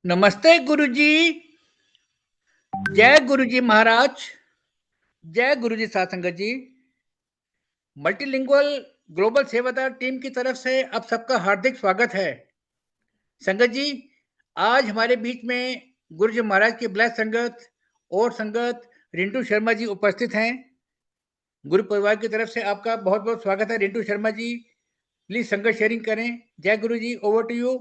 नमस्ते गुरुजी। जय गुरुजी महाराज। जय गुरुजी साथ संगत जी। मल्टीलिंगुअल ग्लोबल सेवादार टीम की तरफ से आप सबका हार्दिक स्वागत है। संगत जी, आज हमारे बीच में गुरुजी महाराज की ब्लेस संगत और संगत रिंटू शर्मा जी उपस्थित हैं। गुरु परिवार की तरफ से आपका बहुत बहुत स्वागत है रिंटू शर्मा जी। प्लीज संगत शेयरिंग करें। जय गुरु जी, ओवर टू यू।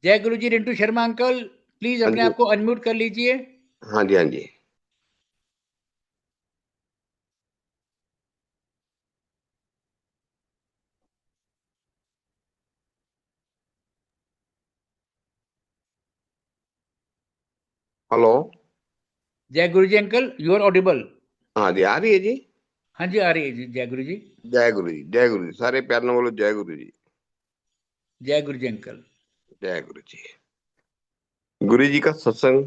जय गुरु जी रिंटू शर्मा अंकल, प्लीज हाँ अपने जी। आप को अनम्यूट कर लीजिए। हाँ जी। हाँ जी। हेलो। जय गुरु जी अंकल, यू आर ऑडिबल। हाँ जी, आ रही है जी। हाँ जी, आ रही है जी। जय गुरु जी। जय गुरु जी, जय गुरु जी। सारे प्यार ना बोलो जय गुरु जी। जय गुरु जी अंकल। जय गुरु जी। गुरु जी का सत्संग,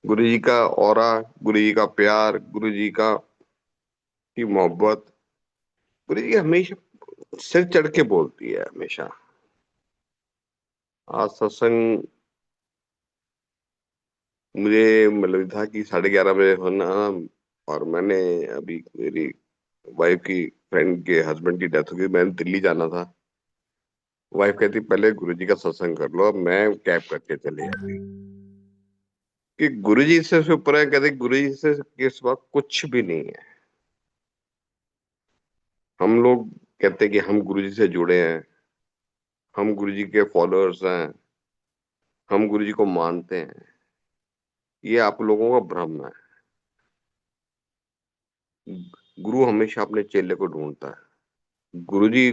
गुरु जी का ऑरा, गुरु जी का प्यार, गुरु जी का की मोहब्बत, गुरु जी हमेशा सिर चढ़ के बोलती है हमेशा। आज सत्संग मुझे मतलब था कि 11:30 बजे होना, और मैंने अभी मेरी वाइफ की फ्रेंड के हस्बैंड की डेथ हो गई, मैंने दिल्ली जाना था। वाइफ कहती पहले गुरुजी का सत्संग कर लो, अब मैं कैब करके चले जाती कि गुरुजी से ऊपर है। कहते गुरुजी से के सिवा कुछ भी नहीं है। हम लोग कहते हैं कि हम गुरुजी से जुड़े हैं, हम गुरुजी के फॉलोअर्स हैं, हम गुरुजी को मानते हैं। ये आप लोगों का भ्रम है। गुरु हमेशा अपने चेले को ढूंढता है। गुरुजी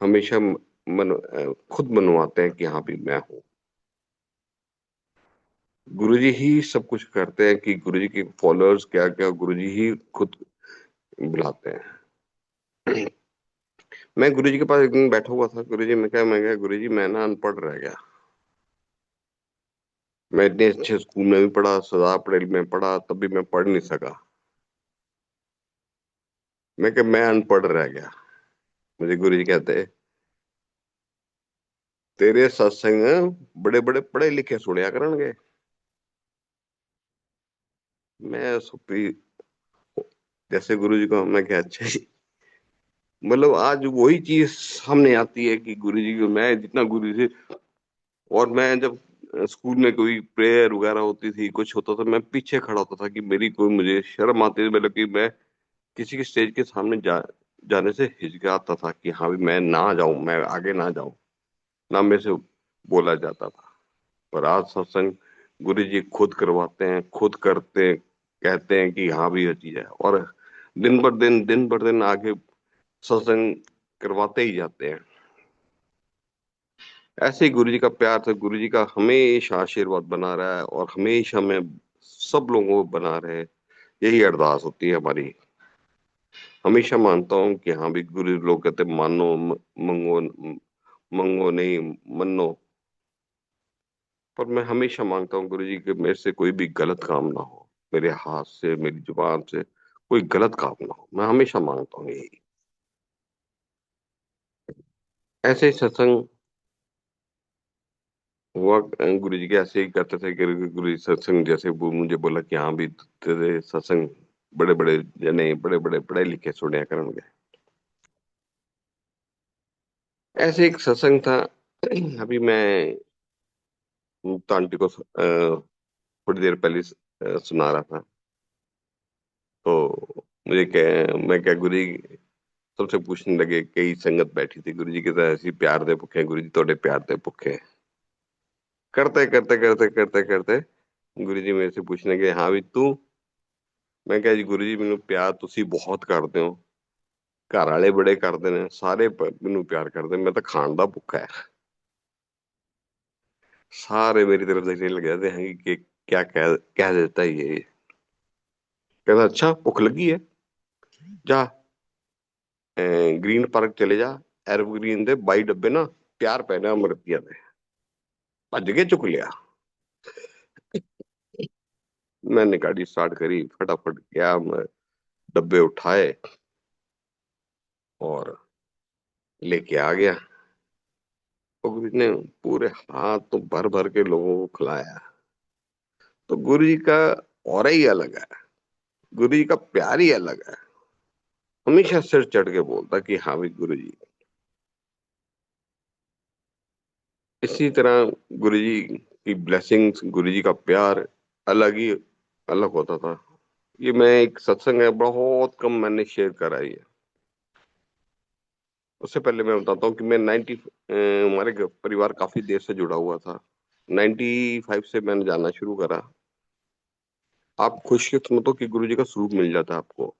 हमेशा खुद मनवाते हैं कि हाँ भी मैं हूँ। गुरुजी ही सब कुछ करते हैं कि गुरुजी के फॉलोअर्स क्या क्या गुरुजी ही खुद बुलाते हैं। मैं गुरुजी के पास एक दिन बैठा हुआ था। गुरुजी मैं क्या गुरुजी मैं ना अनपढ़ रह गया। मैं इतने अच्छे स्कूल में भी पढ़ा, सदा पटेल में पढ़ा, तब भी मैं पढ़ नहीं सका। मैं अनपढ़ रह गया। मुझे गुरुजी कहते तेरे सत्संग बड़े बड़े पढ़े लिखे सुनया करनगे। मैं सुपी जैसे गुरुजी को मैं क्या अच्छा जी। मतलब आज वही चीज सामने आती है कि गुरुजी को मैं जितना गुरु जी। और मैं जब स्कूल में कोई प्रेयर वगैरह होती थी, कुछ होता था, मैं पीछे खड़ा होता था कि मेरी कोई मुझे शर्म आती थी। मतलब कि मैं किसी के स्टेज के सामने जाने से हिचकिचाता था कि हाँ भी मैं ना जाऊं, मैं आगे ना जाऊं, ना मेरे से बोला जाता था। पर आज सत्संग गुरु जी खुद करवाते हैं, खुद करते कहते हैं कि हाँ भी ये चीज है। और दिन भर दिन आगे सत्संग करवाते ही जाते हैं। ऐसे ही गुरु जी का प्यार था, गुरु जी का हमेशा आशीर्वाद बना रहा है और हमेशा में सब लोगों को बना रहे, यही अरदास होती है हमारी। हमेशा मानता हूँ कि हाँ भी गुरु लोग कहते मानो मंगो, मंगो नहीं मनो। पर मैं हमेशा मांगता हूँ गुरु जी कि मेरे से कोई भी गलत काम ना हो, मेरे हाथ से मेरी जुबान से कोई गलत काम ना हो। मैं हमेशा मांगता हूँ यही। ऐसे ही सत्संग हुआ। गुरु जी के ऐसे ही करते थे कि गुरु जी सत्संग जैसे वो मुझे बोला कि हाँ भी तेरे सत्संग बड़े बड़े जने बड़े बड़े पढ़े लिखे सुनया करेंगे। ऐसे एक सत्संग था। अभी मैं मुक्ता आंटी को थोड़ी देर पहले सुना रहा था। तो मुझे क्या मैं क्या गुरु जी सबसे पूछने लगे, कई संगत बैठी थी। गुरु जी की तरह ऐसी प्यार दे भुखे, गुरु जी थोड़े प्यार दे भुखे। करते करते करते करते करते गुरु जी मेरे से पूछने लगे हाँ भी तू। मैं क्या जी गुरु जी मैनू प्यार तुसी बहुत करते हो, घर वाले बड़े करते ने, सारे मैनू प्यार करते, मैं तो खान दा भुखा है। सारे मेरी तरफ देखने लग जाते हैं कि क्या कह देता है ये। कहता अच्छा भुख लगी है, जा ग्रीन पार्क चले जा, एवरग्रीन दे 22 डब्बे ना त्यार पहने अमृतिया ने भज के चुक लिया। मैंने गाड़ी स्टार्ट करी, फटाफट गया, मैं डब्बे उठाए और लेके आ गया। तो गुरु जी ने पूरे हाथ तो भर भर के लोगों को खिलाया। तो गुरु जी का ऑरा ही अलग है, गुरु जी का प्यार ही अलग है। हमेशा सिर चढ़ के बोलता कि हाँ भाई गुरु जी। इसी तरह गुरु जी की ब्लेसिंग्स, गुरु जी का प्यार अलग ही अलग होता था। ये मैं एक सत्संग है, बहुत कम मैंने शेयर करा है ये। उससे पहले मैं बताता हूँ कि मैं हमारे परिवार काफी देर से जुड़ा हुआ था। 95 से मैंने जाना शुरू करा। आप खुशकिस्मत हो कि गुरु जी का स्वरूप मिल जाता है आपको।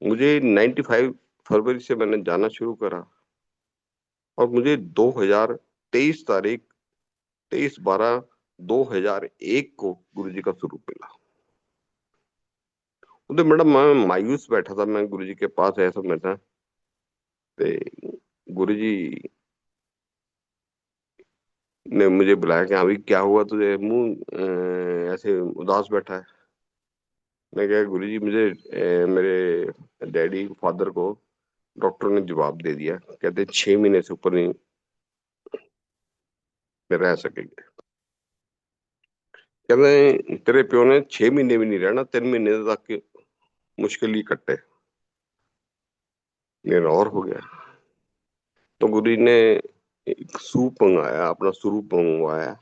मुझे 95 फरवरी से मैंने जाना शुरू करा और मुझे 2023 तारीख 23/12/2001 को गुरु जी का स्वरूप मिला। तो मैडम मैं मायूस बैठा था, मैं गुरु जी के पास ऐसा बैठा, गुरु जी ने मुझे बुलाया कि हाँ भाई क्या हुआ तुझे, मुंह ऐसे उदास बैठा है। मैं कहा गुरु जी मुझे मेरे डैडी फादर को डॉक्टर ने जवाब दे दिया, कहते 6 महीने से ऊपर नहीं रह सकेंगे। कहते तेरे प्यो ने 6 महीने भी नहीं रहना, 3 महीने तक मुश्किल ही कट्टे। मेरा और हो गया। तो गुरु जी ने एक सूप मंगाया, अपना स्वरूप मंगवाया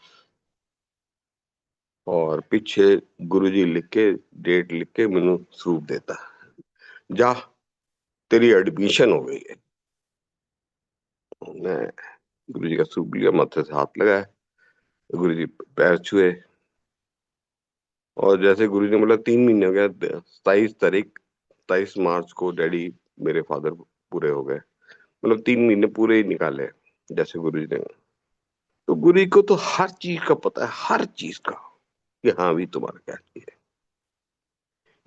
और पीछे गुरु जी लिख के डेट लिख के मैनू स्वरूप देता, जा तेरी एडमिशन हो गई है। मैं गुरु जी का स्वरूप लिया, माथे से हाथ लगाया, गुरु जी पैर छुए और जैसे गुरु जी ने बोला 3 महीने हो गया, 27 मार्च को डैडी मेरे फादर पूरे हो गए। मतलब 3 महीने पूरे ही निकाले जैसे गुरु जी ने। तो गुरु जी को तो हर चीज का पता है, हर चीज का, कि हाँ भी तुम्हारा क्या चाहिए।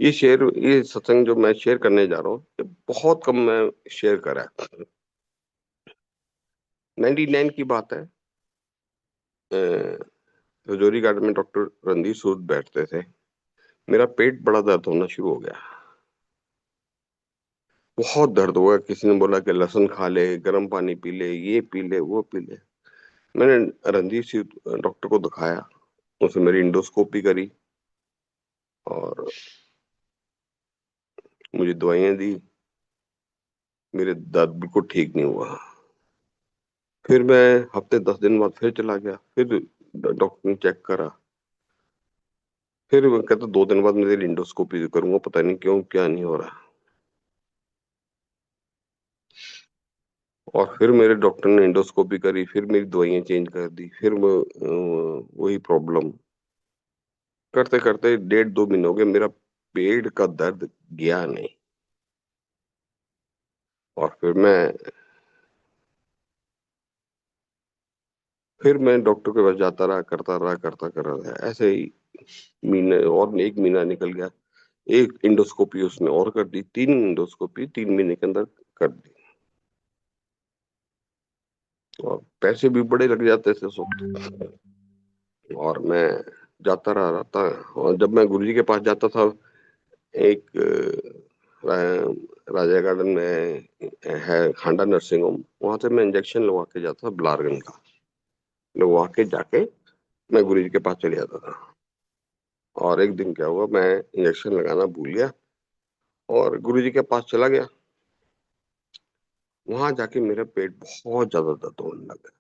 ये सत्संग जो मैं शेयर करने जा रहा हूँ, ये बहुत कम मैं शेयर करा है। 99 की बात है। रजौरी गार्डन में डॉक्टर रणदीप सूद बैठते थे। मेरा पेट बड़ा दर्द होना शुरू हो गया, बहुत दर्द हुआ। किसी ने बोला कि लहसुन खा ले, गर्म पानी पी ले, ये पी ले, वो पी ले। मैंने रणदीप सिंह डॉक्टर को दिखाया, उसने मेरी इंडोस्कोपी करी और मुझे दवाइयां दी। मेरे दर्द बिल्कुल ठीक नहीं हुआ। फिर मैं हफ्ते 10 दिन बाद फिर चला गया, फिर डॉक्टर ने चेक करा। फिर वो कहता 2 दिन बाद मैं तेरी इंडोस्कोपी करूंगा, पता नहीं क्यों क्या नहीं हो रहा। और फिर मेरे डॉक्टर ने इंडोस्कोपी करी, फिर मेरी दवाइयां चेंज कर दी, फिर वही प्रॉब्लम करते करते 1.5-2 महीने हो गए, मेरा पेट का दर्द गया नहीं। और फिर मैं डॉक्टर के पास जाता रहा, करता रहा ऐसे ही। महीने और 1 महीना निकल गया, एक इंडोस्कोपी उसने और कर दी, 3 इंडोस्कोपी 3 महीने के अंदर कर दी। और पैसे भी बड़े लग जाते थे उस वक्त। और मैं जाता रहा और जब मैं गुरुजी के पास जाता था, एक राजा गार्डन में है खांडा नर्सिंग होम, वहां से मैं इंजेक्शन लगवा के जाता था, ब्लारगन का लगवा के जाके मैं गुरुजी के पास चले जाता था। और एक दिन क्या हुआ, मैं इंजेक्शन लगाना भूल गया और गुरुजी के पास चला गया। वहां जाके मेरा पेट बहुत ज्यादा दर्द होने लगा।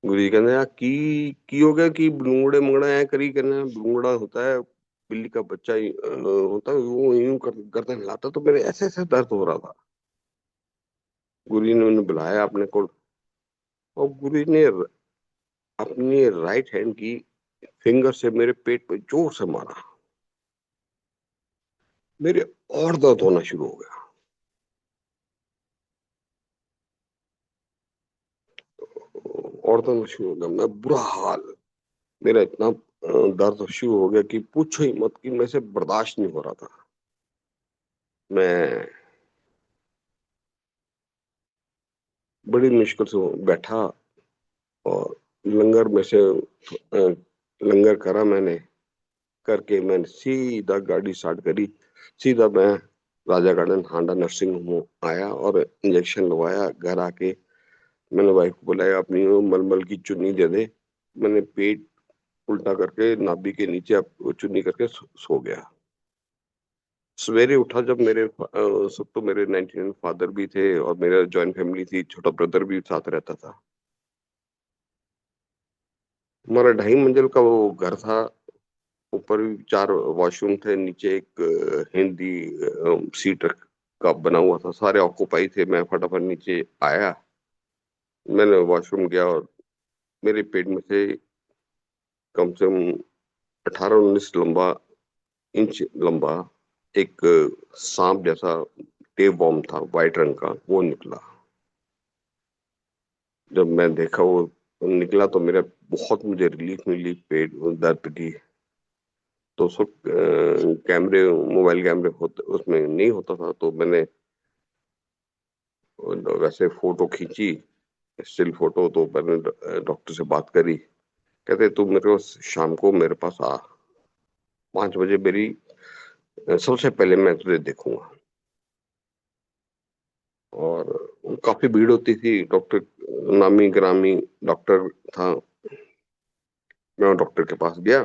गुरुजी कहते यार की हो गया कि बलूंगड़े मंगड़ा है करी करना, बलूंगड़ा होता है बिल्ली का बच्चा ही, होता है वो यूं गर्दन हिलाता, तो मेरे ऐसे ऐसे दर्द हो रहा था। गुरुजी ने उन्हें बुलाया अपने को और गुरुजी ने अपनी राइट हैंड की फिंगर से मेरे पेट पे जोर से मारा। मेरे और दर्द होना शुरू हो गया। और दर्द शुरू हो गया, मैं बुरा हाल, मेरा इतना दर्द शुरू हो गया कि पूछो ही मत, कि मैं से बर्दाश्त नहीं हो रहा था। मैं बड़ी मुश्किल से बैठा और लंगर में से लंगर करा मैंने, करके मैंने सीधा गाड़ी स्टार्ट करी, सीधा मैं राजा गार्डन हांडा नर्सिंग होम आया और इंजेक्शन लगवाया। घर आके मैंने वाइफ को बुलाया, अपनी वो मलमल की चुन्नी दे दे। मैंने पेट उल्टा करके नाभि के नीचे वो चुन्नी करके सो गया। सवेरे उठा जब सब तो मेरे 99 फादर भी थे और मेरा जॉइंट फैमिली थी, छोटा ब्रदर भी साथ रहता था। हमारा 2.5 मंजिल का वो घर था, ऊपर भी 4 वॉशरूम थे, नीचे एक हिंदी सीट का बना हुआ था, सारे ऑक्यूपाई थे। मैं फटाफट नीचे आया, मैंने वॉशरूम गया और मेरे पेट में से कम से कम 18-19 इंच लंबा एक सांप जैसा टेप वॉर्म था, व्हाइट रंग का, वो निकला। जब मैं देखा वो निकला तो मेरा बहुत मुझे रिलीफ मिली, पेट दर्द की। तो उस वक्त कैमरे, मोबाइल कैमरे होते उसमें नहीं होता था, तो मैंने वैसे फोटो खींची, स्टिल फोटो। तो मैंने डॉक्टर से बात करी, कहते तू मेरे को शाम को मेरे पास आ, 5 बजे मेरी सबसे पहले मैं तुझे देखूंगा। और काफी भीड़ होती थी, डॉक्टर नामी ग्रामी डॉक्टर था। मैं डॉक्टर के पास गया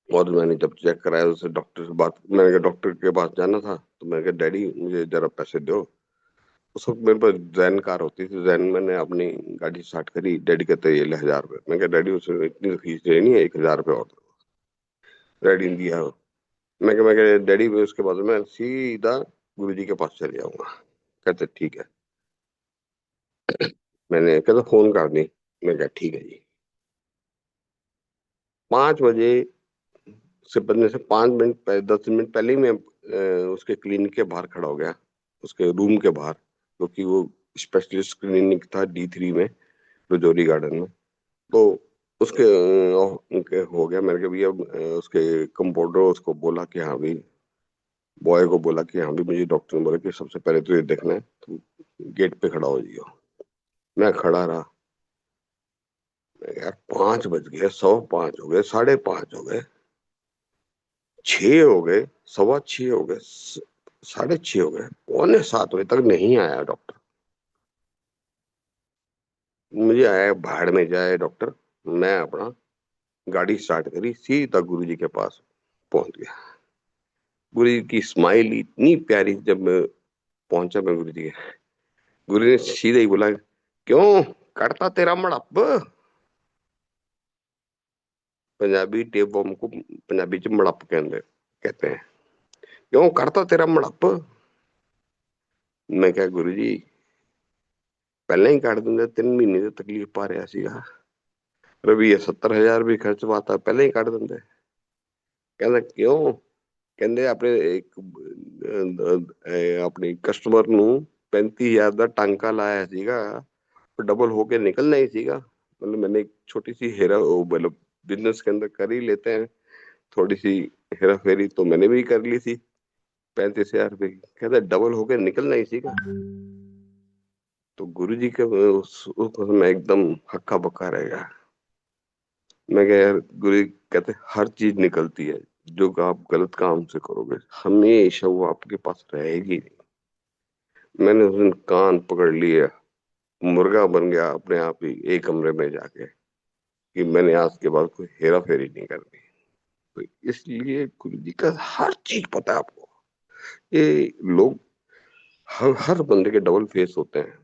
और मैंने जब चेक कराया उससे, डॉक्टर से बात, मैंने कहा डॉक्टर के पास जाना था, तो मैंने कहा डैडी मुझे जरा पैसे दो। उस वक्त मेरे पास जैन कार होती थी, जैन मैंने अपनी गाड़ी स्टार्ट करी। डैडी कहते ये ले 1000 रुपये। मैं कहा डैडी उसमें इतनी तो फीस देनी है, 1000 रुपये और दो। डैडी ने दिया। मैं कहा डैडी मैं उसके बाद मैं सीधा गुरु जी के पास चले जाऊंगा। कहते ठीक है। मैंने कहता फोन कर दी। मैं कहा ठीक है जी। 5 बजे से बनने से 5 मिनट पहले, 10 मिनट पहले ही मैं उसके क्लिनिक के बाहर खड़ा हो गया, उसके रूम के बाहर, क्योंकि वो स्पेशलिस्ट क्लिनिक था D3 में, रजौरी गार्डन में। तो उसके हो गया। मैंने कहा भैया उसके कंपाउंडर उसको बोला कि हाँ भाई, बॉय को बोला कि हाँ भाई मुझे डॉक्टर ने बोला कि सबसे पहले तो ये देखना है, तुम गेट पे खड़ा हो जाइयो। मैं खड़ा रहा। मैं कहा, यार 5 बज गए, 5:15 हो गए, 5:30 हो गए, 6 हो गए, 6:15 हो गए, 6:30 हो गए, 6:45 बजे तक नहीं आया डॉक्टर। मुझे आया भाड़ में जाए डॉक्टर। मैं अपना गाड़ी स्टार्ट करी, सीधा गुरु जी के पास पहुंच गया। गुरु जी की स्माइल इतनी प्यारी, जब मैं पहुंचा मैं गुरु जी के, गुरु जी ने सीधे ही बोला क्यों करता तेरा मड़प। पंजाबी टेप बम को पंजाबी च मड़प कहते हैं। क्यों करता तेरा मड़प। मैं क्या गुरु जी पहले ही ਕੱਢ ਦਿੰਦੇ, 3 ਮਹੀਨੇ ਦੀ ਤਕਲੀਫ ਪਾ ਰਿਹਾ ਸੀਗਾ, ਰੁਪਈਏ 70,000 ਵੀ ਖਰਚ ਪਾਤਾ, ਪਹਿਲਾਂ ਹੀ ਕੱਢ ਦਿੰਦੇ। ਕਹਿੰਦਾ ਕਿਉਂ, ਕਹਿੰਦੇ ਆਪਣੀ ਕਸਟਮਰ ਨੂੰ 35,000 ਦਾ ਟਾਂਕਾ ਲਾਇਆ ਸੀਗਾ, डबल होके निकलना ही सीगा। मतलब मैंने एक छोटी सी हेरा मतलब बिजनेस के अंदर कर ही लेते हैं थोड़ी सी हेरा फेरी, तो मैंने भी कर ली थी 35,000 रुपए की। कहता डबल होके निकलना ही सीगा। तो गुरु जी के उस मैं एकदम हक्का बक्का रह गया। मैं कहा यार गुरु जी कहते हर चीज निकलती है, जो आप गलत काम से करोगे हमेशा वो आपके पास रहेगी नहीं। मैंने उस दिन कान पकड़ लिया, मुर्गा बन गया अपने आप ही एक कमरे में जाके, कि मैंने आज के बाद कोई हेरा फेरी नहीं करनी। तो इसलिए गुरु जी का हर चीज पता है आपको। ये लोग हर बंदे के डबल फेस होते हैं,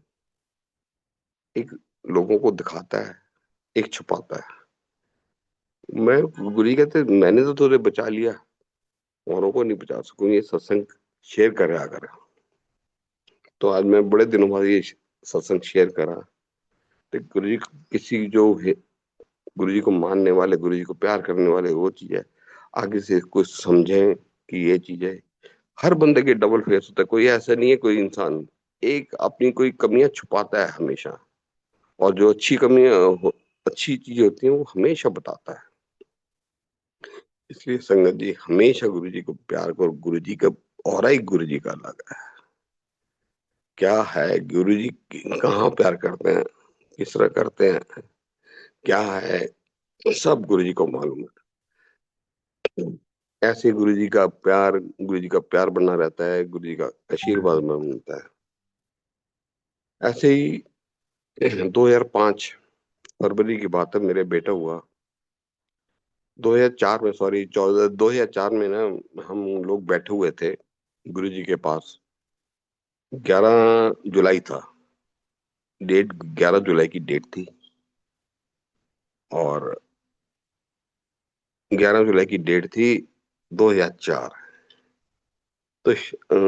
एक लोगों को दिखाता है, एक छुपाता है। मैं गुरु जी कहते मैंने तो तुझे बचा लिया, औरों को नहीं बचा सकूं, ये सत्संग शेयर करे आकर। तो आज मैं बड़े दिनों बाद ये सत्संग शेयर करा। तो गुरु जी किसी जो है, गुरु जी को मानने वाले, गुरु जी को प्यार करने वाले, वो चीज है। आगे से कुछ समझें कि ये चीज है। हर बंदे के डबल फेस होता है, कोई ऐसा नहीं है कोई इंसान एक अपनी कोई कमियां छुपाता है हमेशा, और जो अच्छी चीजें होती हैं वो हमेशा बताता है। इसलिए संगत जी हमेशा गुरु जी को प्यार करो, गुरु जी का ऑरा ही गुरु जी का अलग है। क्या है गुरुजी, कहाँ प्यार करते हैं, किस तरह करते हैं, क्या है, सब गुरुजी को मालूम है। ऐसे गुरुजी का प्यार बना रहता है, गुरुजी का आशीर्वाद में मिलता है। ऐसे ही 2005 फरवरी की बात है, मेरे बेटा हुआ। 2004 में, सॉरी 2004 में ना, हम लोग बैठे हुए थे गुरुजी के पास। 11 जुलाई था डेट, 11 जुलाई की डेट थी। और 11 जुलाई की डेट थी 2004। तो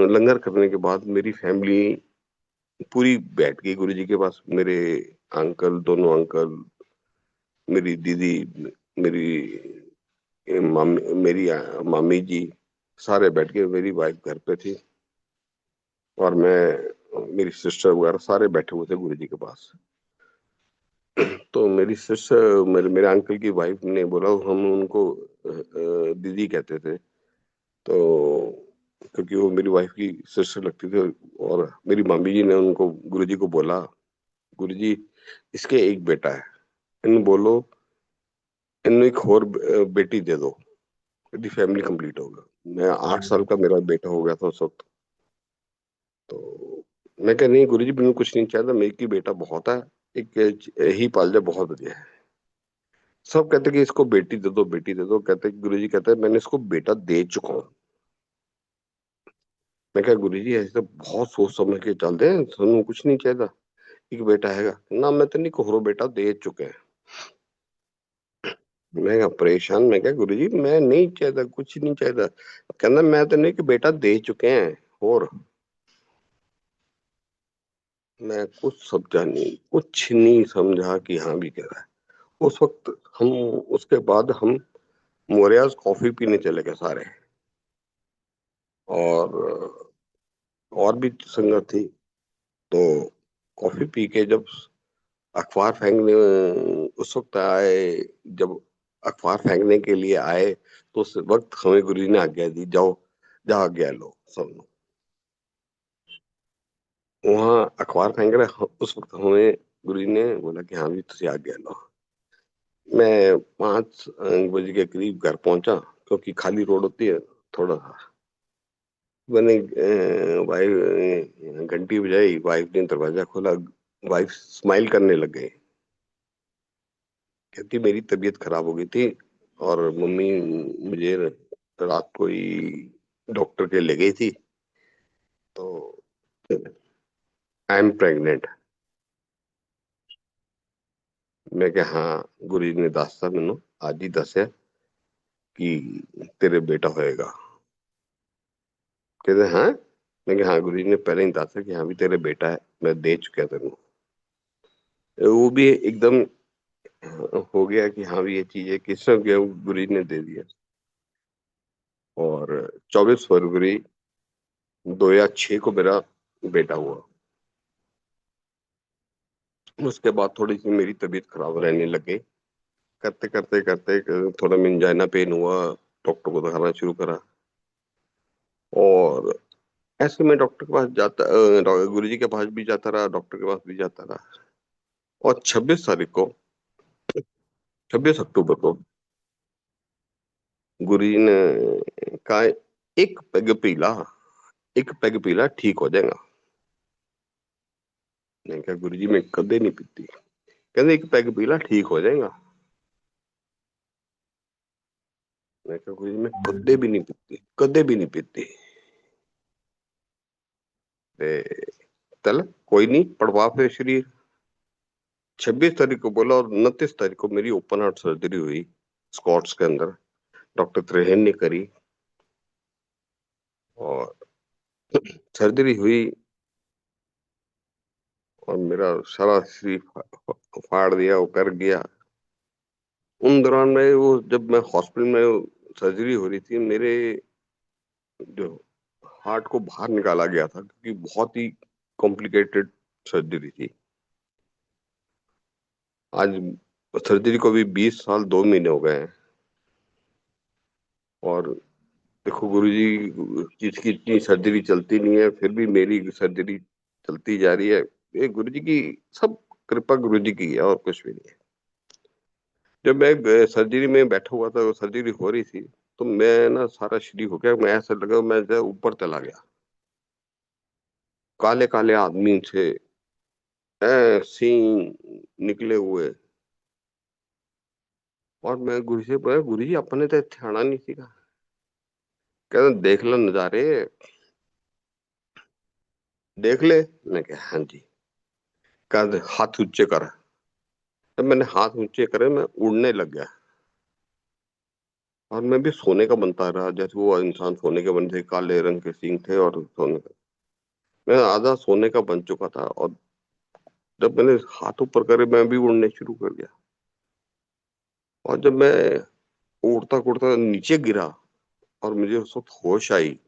लंगर करने के बाद मेरी फैमिली पूरी बैठ गई गुरुजी के पास। मेरे अंकल, दोनों अंकल, मेरी दीदी, मेरी मामी जी, सारे बैठ के, मेरी वाइफ घर पे थी, और मैं, मेरी सिस्टर वगैरह सारे बैठे हुए थे गुरुजी के पास। तो मेरी सिस्टर, मेरे अंकल की वाइफ ने बोला, हम उनको दीदी कहते थे, तो क्योंकि वो मेरी वाइफ की सिस्टर लगती थी। और मेरी मामी जी ने उनको, गुरुजी को बोला, गुरुजी इसके एक बेटा है, इन बोलो, इन एक और बेटी दे दो, यदि फैमिली कंप्लीट होगा। मैं 8 साल का मेरा बेटा हो गया था उस वक्त। तो मैं कह, नहीं गुरुजी, मैंने कुछ नहीं चाहता, मेरे की बेटा बहुत है, एक ही पाल जाए बहुत बढ़िया है। सब कहते कि इसको बेटी दे दो, बेटी दे दो। कहते गुरुजी कहते हैं, मैंने इसको बेटा दे चुका हूँ। मैं कहा, गुरुजी ऐसे तो बहुत सोच समझ के चलते हैं, तुम कुछ नहीं चाहता, एक बेटा हैगा ना, मैं तो नहीं कोहरो बेटा दे चुके हैं। मैं कहा परेशान, मैं क्या गुरुजी, मैं नहीं चाहता, कुछ नहीं चाहता। कहना, मैं तो नहीं कि बेटा दे चुके हैं। और मैं कुछ समझा नहीं, कुछ नहीं समझा कि हाँ भी कह रहा है। उस वक्त हम, उसके बाद हम मोरियाज कॉफी पीने चले गए सारे। और भी संगत थी। तो कॉफी पी के जब अखबार फेंकने उस वक्त आए, जब अखबार फेंकने के लिए आए, तो उस वक्त हमें गुरु जी ने आज्ञा दी, जाओ, जा आज्ञा लो सब लोग। वहां अखबार फेंक रहे, उस वक्त हमें गुरु जी ने बोला कि हाँ भी तुझे आज्ञा लो। मैं 5 बजे के करीब घर पहुंचा, क्योंकि खाली रोड होती है थोड़ा सा। मैंने वाइफ घंटी बजाई, वाइफ ने दरवाजा खोला। वाइफ स्माइल करने लग गई, कहती मेरी तबीयत खराब हो गई थी, और मम्मी मुझे रात को ही डॉक्टर के ले गई थी, तो आई एम प्रेग्नेंट। मैं क्या, हाँ गुरु जी ने दसता मैनू, आज ही दसिया कि तेरे बेटा होएगा। कहते हाँ। मैं क्या, हाँ गुरु जी ने पहले ही दसा कि हाँ भी तेरे बेटा है, मैं दे चुका तेनू। वो भी एकदम हो गया कि हाँ भी ये चीज है, किस तरह गया, गुरु जी ने दे दिया। और 24 फरवरी 2006 को मेरा बेटा हुआ। उसके बाद थोड़ी सी मेरी तबीयत खराब रहने लगे, करते करते करते थोड़ा मिंजाइना पेन हुआ, डॉक्टर को दिखाना शुरू करा। और ऐसे में डॉक्टर के पास जाता, गुरु जी के पास भी जाता रहा, डॉक्टर के पास भी जाता रहा। और 26 अक्टूबर को गुरु जी ने कहा, एक पैग पीला, एक पैग पीला ठीक हो जाएगा। मैंने कहा गुरु जी मैं कदे नहीं पीती। कहते एक पैग पीला ठीक हो जाएगा। मैं कहा गुरु जी मैं कदे भी नहीं पीती, कदे भी नहीं पीती। ते चल कोई नहीं, पड़वा फिर शरीर। 26 तारीख को बोला, और 29 तारीख को मेरी ओपन हार्ट सर्जरी हुई स्कॉट्स के अंदर, डॉक्टर त्रेहन ने करी। और सर्जरी हुई, और मेरा सारा शरीर फाड़ दिया, वो कर गया। उन दौरान में, वो जब मैं हॉस्पिटल में सर्जरी हो रही थी, मेरे जो हार्ट को बाहर निकाला गया था, क्योंकि बहुत ही कॉम्प्लिकेटेड सर्जरी थी। आज सर्जरी को भी 20 साल 2 महीने हो गए हैं। और देखो गुरुजी, जिसकी इतनी सर्जरी चलती नहीं है, फिर भी मेरी सर्जरी चलती जा रही है। ये गुरु जी की सब कृपा गुरु जी की है, और कुछ भी नहीं है। जब मैं सर्जरी में बैठा हुआ था, सर्जरी हो रही थी, तो मैं ना सारा श्री हो गया, मैं ऐसा लगा मैं ऊपर चला गया। काले काले आदमी थे, सींग निकले हुए। और मैं गुरु से बोला, गुरु जी अपने तो इत्थे आना नहीं सीगा। कहते देख लो नजारे, देख ले। मैं कहा हाँ जी। कहते हाथ ऊंचे कर। जब मैंने हाथ ऊंचे करे, मैं उड़ने लग गया। और मैं भी सोने का बनता रहा, जैसे वो इंसान सोने के बन थे, काले रंग के सींग थे और सोने का। मैं आधा सोने का बन चुका था। और जब मैंने हाथ ऊपर करे, मैं भी उड़ने शुरू कर गया। और जब मैं उड़ता उड़ता नीचे गिरा, और मुझे उस वक्त होश आई,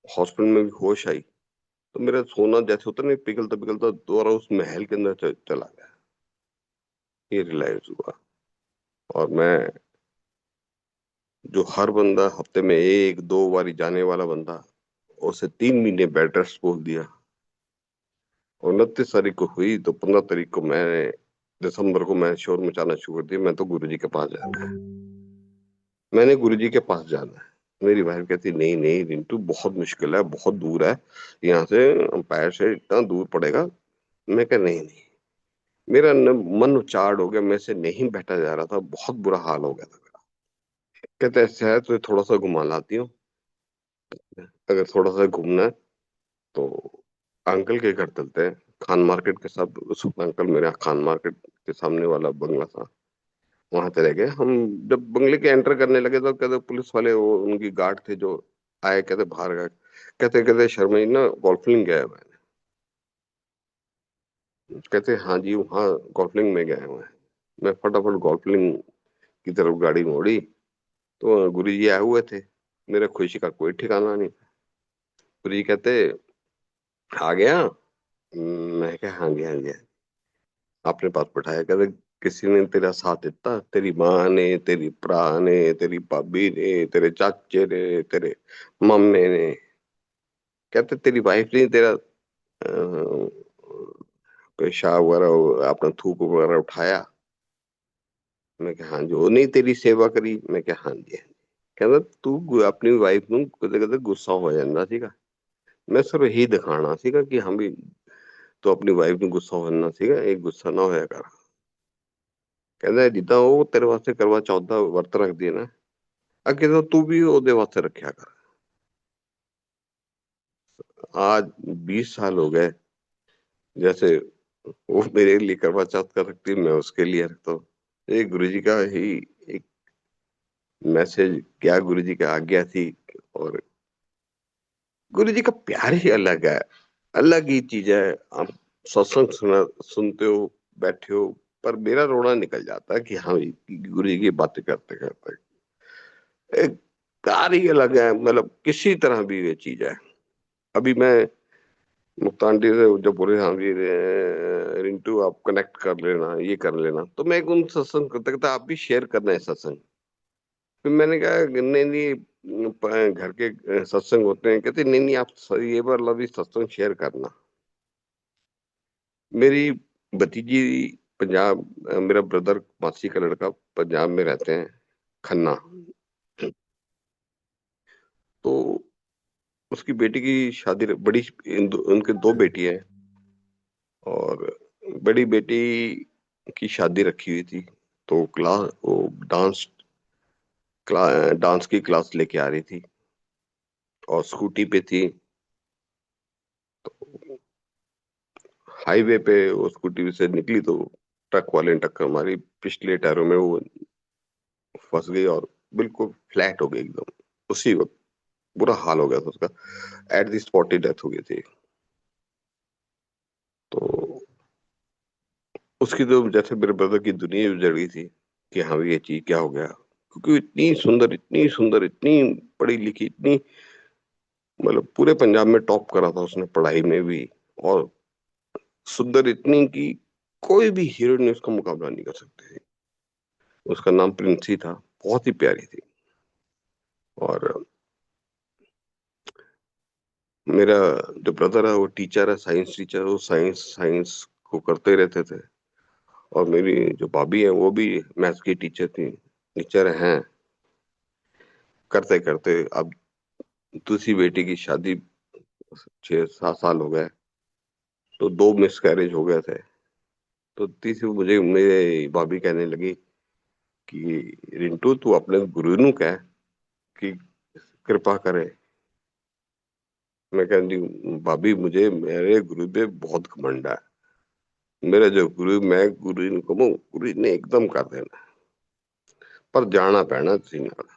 हॉस्पिटल में भी होश आई, तो मेरा सोना जैसे होता नहीं, पिघलता पिघलता दोबारा उस महल के अंदर चला गया। ये रियलाइज हुआ। और मैं, जो हर बंदा हफ्ते में एक दो बारी जाने वाला बंदा, उसे 3 महीने बेड रेस्ट बोल दिया। 29 तारीख को हुई, तो 15 तारीख को मैंने, दिसंबर को मैं शोर मचाना शुरू कर दिया, मैं तो गुरु जी के पास जाना है, मैंने गुरु जी के पास जाना है। मेरी वाइफ कहती नहीं नहीं रिंटू, बहुत मुश्किल है, बहुत दूर है, यहाँ से अंपायर से इतना दूर पड़ेगा। मैं कह नहीं नहीं, मेरा मन उचाड़ हो गया, मैं से नहीं बैठा जा रहा था, बहुत बुरा हाल हो गया था मेरा। कहते ऐसा है तो थोड़ा सा घुमा लाती हूँ, अगर थोड़ा सा घूमना है तो अंकल के घर चलते हैं, खान मार्केट के साथ। उस वक्त अंकल मेरे खान मार्केट के सामने वाला बंगला था, वहां चले गए हम। जब बंगले के एंटर करने लगे, तो कहते पुलिस वाले, वो उनकी गार्ड थे जो आए, कहते बाहर गए। कहते कहते शर्मा जी ना गोल्फलिंग गया है। मैंने कहते हाँ जी, वहाँ गोल्फलिंग में गए हुए हैं। मैं फटाफट गोल्फलिंग की तरफ गाड़ी मोड़ी, तो गुरु जी आए हुए थे। मेरे खुशी का कोई ठिकाना नहीं। गुरु जी कहते आ गया। मैं क्या हाँ जी हाँ जी, आपने पास बैठाया। कहते किसी ने तेरा साथ दिता, तेरी माँ ने, तेरी भरा ने, तेरी भाभी ने, तेरे चाचे ने, तेरे मामे ने। कहते तेरी वाइफ ने तेरा पेशाब वगैरह, अपना थूक वगैरह उठाया। मैं क्या हाँ जी। वो नहीं तेरी सेवा करी। मैं क्या हाँ जी हाँ जी। कहता तू अपनी वाइफ ਨੂੰ कदे कदे गुस्सा हो ਜਾਂਦਾ ਸੀਗਾ। ਮੈਂ ਸਿਰਫ ਇਹੀ ਦਿਖਾਣਾ ਸੀਗਾ ਕਿ ਹਾਂ ਵੀ ਤੂੰ ਆਪਣੀ ਵਾਈਫ ਨੂੰ ਗੁੱਸਾ ਹੋਣਾ ਸੀਗਾ, ਇਹ ਗੁੱਸਾ ਨਾ ਹੋਇਆ ਕਰ। ਕਹਿੰਦਾ ਜਿੱਦਾਂ ਉਹ ਤੇਰੇ ਵਾਸਤੇ ਕਰਵਾ ਚੌਥ ਦਾ ਵਰਤ ਰੱਖਦੀ ਹੈ ਨਾ, ਅੱਗੇ ਤੋਂ ਤੂੰ ਵੀ ਉਹਦੇ ਵਾਸਤੇ ਰੱਖਿਆ कर। आज 20 साल हो गए, जैसे वो मेरे लिए करवा चौथ का रखती, मैं उसके लिए रखता हूँ। ये गुरु जी का ही एक मैसेज, क्या गुरु जी की आज्ञा थी। और गुरु जी का प्यार ही अलग है, अलग ही चीज है। आप सत्संग सुनते हो, बैठे हो, पर मेरा रोना निकल जाता है कि हाँ गुरु जी की बातें करते करते। एक प्यार ही अलग है, मतलब किसी तरह भी ये चीज है। अभी मैं मुक्ता आंटी से जब बोले हाँ भी रिंटू आप कनेक्ट कर लेना, ये कर लेना, तो मैं एक उन सत्संग करते करते आप भी शेयर करना है सत्संग। फिर मैंने कहा नहीं नहीं, घर के सत्संग होते हैं। कहते नहीं नहीं, आप ये वाला भी सत्संग शेयर करना। मेरी भतीजी पंजाब, मेरा ब्रदर मासी का लड़का पंजाब में रहते हैं, खन्ना। तो उसकी बेटी की शादी, बड़ी उनके 2 बेटियां हैं, और बड़ी बेटी की शादी रखी हुई थी। तो क्लास, वो डांस की क्लास लेके आ रही थी, और स्कूटी पे थी। तो हाईवे पे वो स्कूटी से निकली, तो ट्रक वाले ने टक्कर मारी, पिछले टायरों में वो फंस गई, और बिल्कुल फ्लैट हो गई एकदम। उसी वक्त बुरा हाल हो गया था उसका, at the spot he death हो गई थी। तो उसकी तो जैसे मेरे ब्रदर की दुनिया ही उजड़ गई थी कि हाँ ये चीज क्या हो गया। क्योंकि इतनी सुंदर, इतनी सुंदर, इतनी पढ़ी लिखी, इतनी, मतलब पूरे पंजाब में टॉप करा था उसने पढ़ाई में भी, और सुंदर इतनी कि कोई भी हीरोइन ने उसका मुकाबला नहीं कर सकते थे। उसका नाम प्रिंसी था, बहुत ही प्यारी थी। और मेरा जो ब्रदर है वो टीचर है, साइंस टीचर, वो साइंस साइंस को करते रहते थे। और मेरी जो भाभी है वो भी मैथ्स की टीचर हैं। करते करते अब दूसरी बेटी की शादी 6-7 साल हो गए, तो 2 मिस कैरेज हो गए थे। तो तीसरी मुझे मेरे भाभी कहने लगी कि रिंटू तू अपने गुरु नु कह कि कृपा करे। मैं कहती हूँ भाभी मुझे मेरे गुरु पे बहुत घमंड है। मेरा जो गुरु, मैं गुरु ने कहूँ गुरु ने एकदम कर देना, पर जाना पैना तुसी नाल।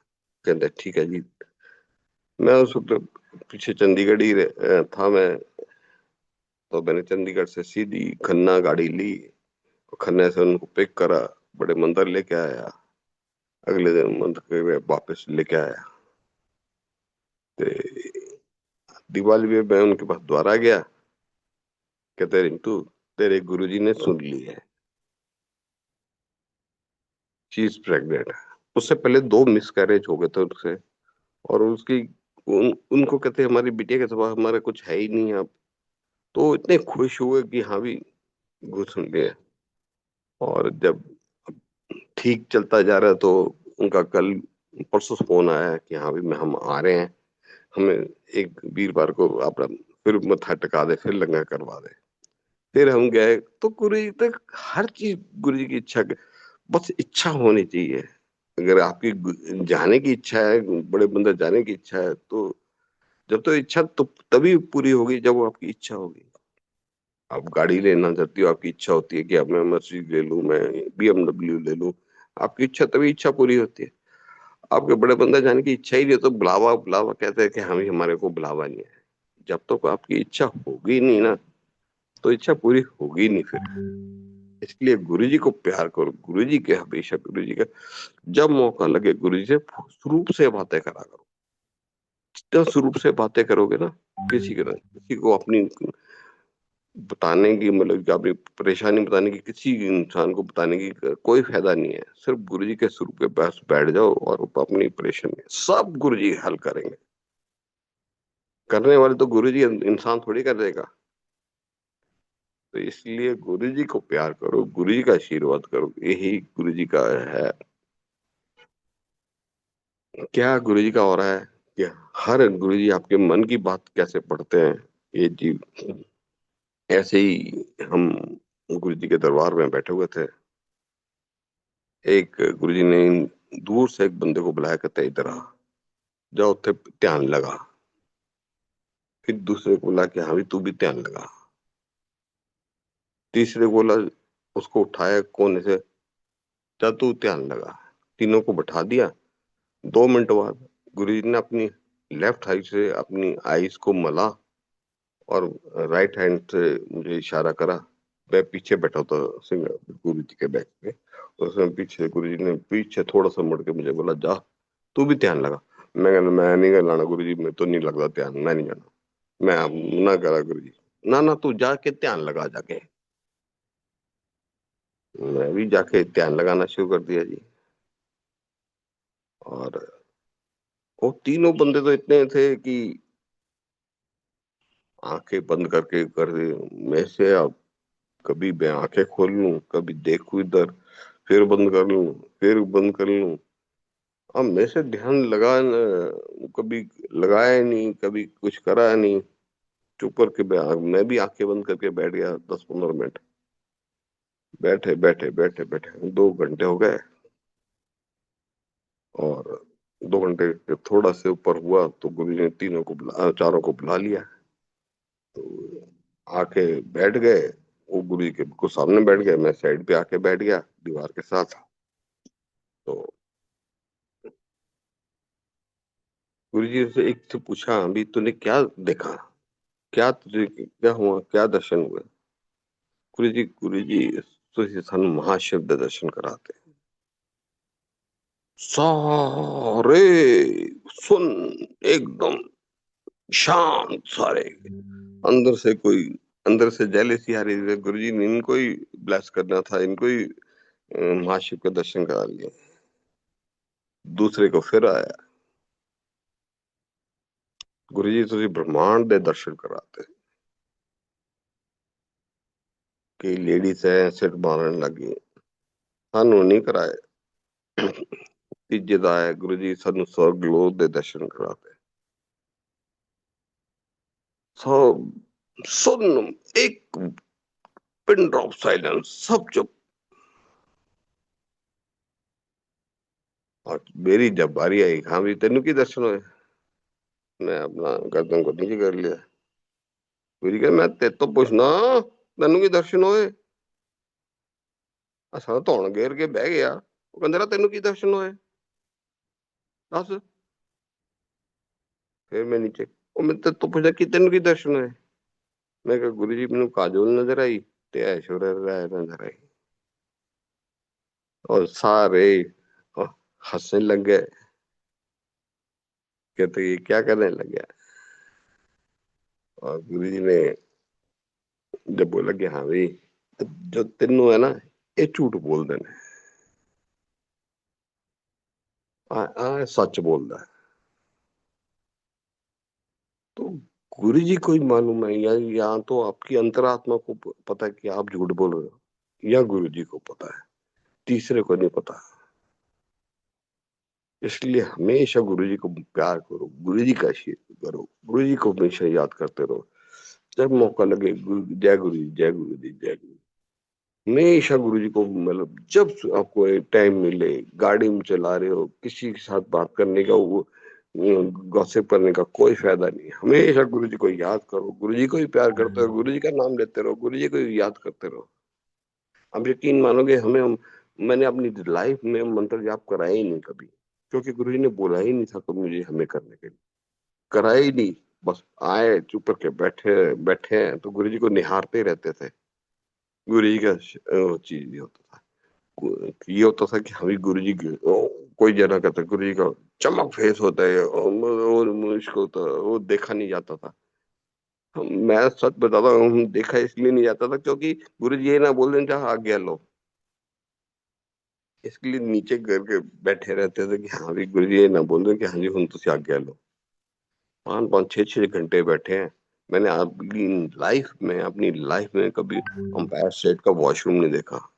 कहते ठीक है जी। मैं उस वक्त पीछे चंडीगढ़ ही था मैं। तो मैंने चंडीगढ़ से सीधी खन्ना गाड़ी ली, खन्ने से उनको पिक करा, बड़े मंदिर लेके आया, अगले दिन मंदिर के वापस लेके आया। ते दिवाली में मैं उनके पास दोबारा गया। कहते रिंटू तेरे गुरुजी ने सुन ली है, शी इज प्रेग्नेंट। उससे पहले 2 मिसकैरेज हो गए थे उससे। और उसकी उनको कहते हमारी बिटिया के सिवा हमारा कुछ है ही नहीं अब। तो इतने खुश हुए कि हाँ भी गुरु सुन लिया। और जब ठीक चलता जा रहा तो उनका कल परसों फोन आया कि हाँ भी हम आ रहे हैं, हमें एक वीरवार को अपना फिर मत्था टिका दे, फिर लंगर करवा दे। फिर हम गए तो गुरु जी तक हर चीज गुरु जी की इच्छा, बस इच्छा होनी चाहिए। अगर आपकी जाने की इच्छा है, बड़े मंदिर जाने की इच्छा है, तो जब तो इच्छा तो तभी पूरी होगी जब वो आपकी इच्छा होगी। आप गाड़ी लेना चाहती हो, आपकी इच्छा होती है कि अब मैं मर्सिडीज ले लूं, मैं BMW ले लूं। आपकी इच्छा तभी इच्छा पूरी होती है। आपके बड़े बंदर जाने की इच्छा ही नहीं है, तो बुलावा बुलावा कहते हैं कि हम ही, हमारे को बुलावा नहीं है। जब तक तो आपकी इच्छा होगी नहीं ना, तो इच्छा पूरी होगी नहीं फिर। इसलिए गुरु जी को प्यार करो, गुरु जी के हमेशा, गुरु जी का जब मौका लगे गुरु जी से स्वरूप से बातें करा करो। जितना स्वरूप से बातें करोगे ना, किसी को अपनी बताने की, मतलब कि अपनी परेशानी बताने की, किसी इंसान को बताने की कोई फायदा नहीं है। सिर्फ गुरु जी के स्वरूप के पास बैठ जाओ और अपनी परेशानी सब गुरु जी हल करेंगे। करने वाले तो गुरु जी, इंसान थोड़ी कर देगा। तो इसलिए गुरु जी को प्यार करो, गुरु जी का आशीर्वाद करो, यही गुरु जी का है। क्या गुरु जी का हो रहा है कि हर गुरु जी आपके मन की बात कैसे पढ़ते हैं, ये जी। ऐसे ही हम गुरु जी के दरबार में बैठे हुए थे। एक गुरु जी ने दूर से एक बंदे को बुलाया, कहते इधर आ जाओ, थे ध्यान लगा। फिर दूसरे को बोला कि हाँ भी तू भी ध्यान लगा। तीसरे को बोला, उसको उठाया कोने से, जा तू ध्यान लगा। तीनों को बैठा दिया। 2 मिनट बाद गुरु जी ने अपनी लेफ्ट हाइट से अपनी आईज को मला और राइट हैंड से मुझे इशारा करा। मैं पीछे बैठा था सिंह गुरु जी के बैग पे। उसमें पीछे गुरु जी ने पीछे थोड़ा सा मुड़ के मुझे बोला, जा तू भी ध्यान लगा। मैं कहना मैं नहीं लाना गुरु जी, मैं तो नहीं लगता ध्यान, मैं नहीं जाना। मैं ना करा गुरु जी, ना ना तू जाके ध्यान लगा जाके। मैं भी जाके ध्यान लगाना शुरू कर दिया जी। और वो तीनों बंदे तो इतने थे कि आंखें बंद करके कर दे। मैं से अब कभी मैं आंखें खोल लूं, कभी देखूं इधर, फिर बंद कर लूं, फिर बंद कर लूं। अब मैं से ध्यान लगा कभी लगाया ही नहीं, कभी कुछ करा नहीं। चुप करके मैं भी आंखें बंद करके बैठ गया 10-15 मिनट। बैठे बैठे बैठे बैठे 2 घंटे हो गए। और 2 घंटे के थोड़ा से ऊपर हुआ तो गुरु जी ने चारों को बुला लिया। तो आके बैठ गए। वो गुरु जी के बिल्कुल सामने बैठ गए, मैं साइड पे आके बैठ गया दीवार के साथ। तो गुरु जी से एक से पूछा, अभी तूने क्या देखा, क्या तुझे क्या हुआ, क्या दर्शन हुए। गुरु जी तुझे सन महाशिव दे दर्शन कराते। सारे सुन, एकदम शांत सारे। अंदर से कोई, अंदर से जेलेसी आ रही थी, गुरु जी ने इनको ही ब्लेस करना था, इनको ही महाशिव के दर्शन करा लिए। दूसरे को फिर आया, गुरु जी तुसी ब्रह्मांड दे दर्शन कराते कि लेडीज है सिर मारन लगी सानू नहीं कराए इज्जत आए गुरु जी सानू स्वर्ग लोक दे दर्शन कराते सब सुन एक पिन ड्रॉप साइलेंस सब चुप और मेरी जब बारी आई हाँ भी तेनू की दर्शन हुए मैं अपना गर्दन को नीचे कर लिया गुरु जी कहा मैं तेरे तो पूछना तेनू की दर्शन होए असा धौन घेर के बह गया वो कहंदा तेनू की दर्शन होए दस फिर मैं नीचे ਉਹ ਮੈਂ ਤੇ ਤੋਂ ਪੁੱਛਿਆ ਕਿ ਤੈਨੂੰ ਕੀ ਦਰਸ਼ਨ ਹੋਏ मैं कहा गुरु जी मैंने काजोल नजर आई ते ऐश्वर्या राय नजर आई और सारे हंसने लग गए कहते ये क्या करने लग गया और गुरु जी ने जब बोला कि हाँ भाई जो तेनों है ना ये झूठ बोल देने सच बोलता है तो गुरु जी को ही मालूम है या तो आपकी अंतरात्मा को पता है कि आप झूठ बोल रहे हो या गुरु जी को पता है तीसरे को नहीं पता इसलिए हमेशा गुरु जी को प्यार करो गुरु जी का आशीर्वाद करो गुरु जी को हमेशा याद करते रहो जब मौका लगे जय गुरु जी जय गुरु जी जय गुरु हमेशा गुरु जी को मतलब जब आपको टाइम मिले गाड़ी में चला रहे हो किसी के साथ बात करने का वो गॉसिप करने का कोई फायदा नहीं हमेशा गुरु जी को याद करो गुरु जी को ही प्यार करते रहो गुरु जी का नाम लेते रहो गुरु जी को ही याद करते रहो अब यकीन मानोगे मैंने अपनी लाइफ में मंत्र जाप कराया ही नहीं कभी क्योंकि गुरु जी ने बोला ही नहीं था तो मुझे हमें करने के लिए कराया ही नहीं बस आए चुप करके बैठे बैठे हैं तो गुरु जी को निहारते रहते थे गुरु जी का चीज ये होता था ये होता था कि हमें गुरु जी कोई जना कहता गुरु जी का चमक फेस होता है और मुश्किल होता वो देखा नहीं जाता था मैं सच बताता हूँ देखा इसलिए नहीं जाता था क्योंकि गुरु जी ये ना बोल दें जहाँ आज्ञा लो इसके लिए नीचे करके बैठे रहते थे कि हाँ भी गुरु जी ये ना बोल दें कि हाँ जी हम तुम आज्ञा लो 5-5 6-6 घंटे बैठे हैं मैंने अपनी लाइफ में कभी अंपायर सेट का वॉशरूम नहीं देखा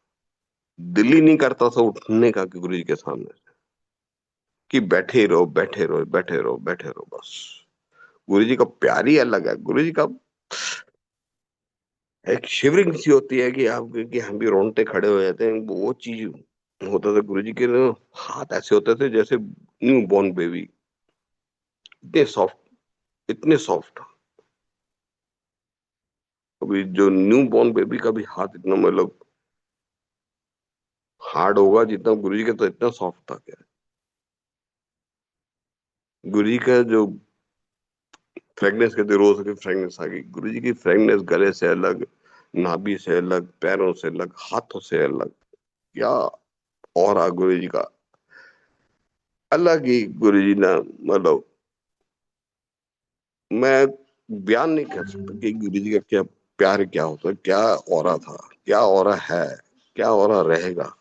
दिल ही नहीं करता था उठने का कि गुरु जी के सामने कि बैठे रहो बैठे रहो बैठे रहो बैठे रहो बस गुरु जी का प्यार ही अलग है गुरु जी का एक शिवरिंग सी होती है कि आप कि हम भी रोंगटे खड़े हो जाते हैं वो चीज होता था गुरु जी के ना हाथ ऐसे होते थे जैसे न्यू बॉर्न बेबी इतने सॉफ्ट अभी जो न्यू बॉर्न बेबी का भी हाथ इतना मतलब हार्ड होगा जितना गुरु जी का तो इतना सॉफ्ट था क्या गुरु जी का जो फ्रेगनेंस कहते रोज की फ्रेगनेंस आ गई गुरु जी की फ्रेगनेंस गले से अलग नाभि से अलग पैरों से अलग हाथों से अलग क्या और गुरु जी का अलग ही गुरु जी ना मतलब मैं बयान नहीं कर सकता कि गुरु जी का क्या प्यार क्या होता है क्या औरा था क्या औरा है क्या औरा रहेगा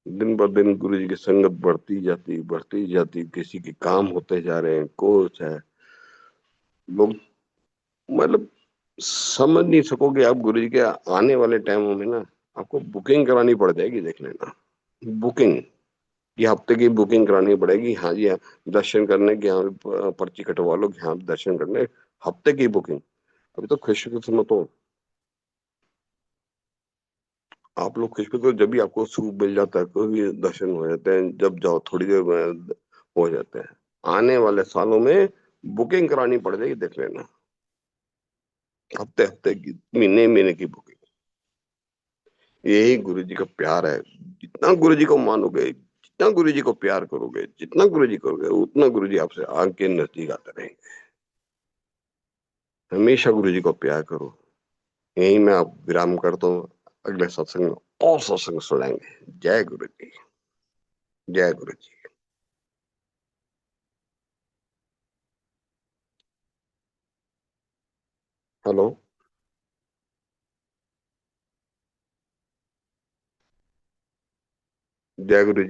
दिन ब दिन गुरु जी की संगत बढ़ती जाती किसी के काम होते जा रहे हैं कोच है लोग मतलब समझ नहीं सकोगे आप गुरु जी के आने वाले टाइमों में ना आपको बुकिंग करानी पड़ जाएगी देख लेना बुकिंग ये हफ्ते की बुकिंग करानी पड़ेगी हाँ जी हाँ दर्शन करने की यहाँ पर्ची कटवा लो कि हाँ दर्शन करने हफ्ते की बुकिंग अभी तो खुशकिस्मत हो आप लोग खुशकिस्मत हो जब भी आपको सूप मिल जाता है कोई भी दर्शन हो जाते हैं जब जाओ थोड़ी देर में हो जाते हैं आने वाले सालों में बुकिंग करानी पड़ जाएगी देख लेना हफ्ते हफ्ते की महीने महीने की बुकिंग यही गुरु जी का प्यार है जितना गुरु जी को मानोगे जितना गुरु जी को प्यार करोगे जितना गुरु जी करोगे उतना गुरु जी आपसे आगे नजदीक आते रहेंगे हमेशा गुरु जी को प्यार करो यही मैं आप विराम करता हूँ अगले सत्संग में और सत्संग सुनाएंगे जय गुरु जी जय गुरु जी हेलो जय गुरु जी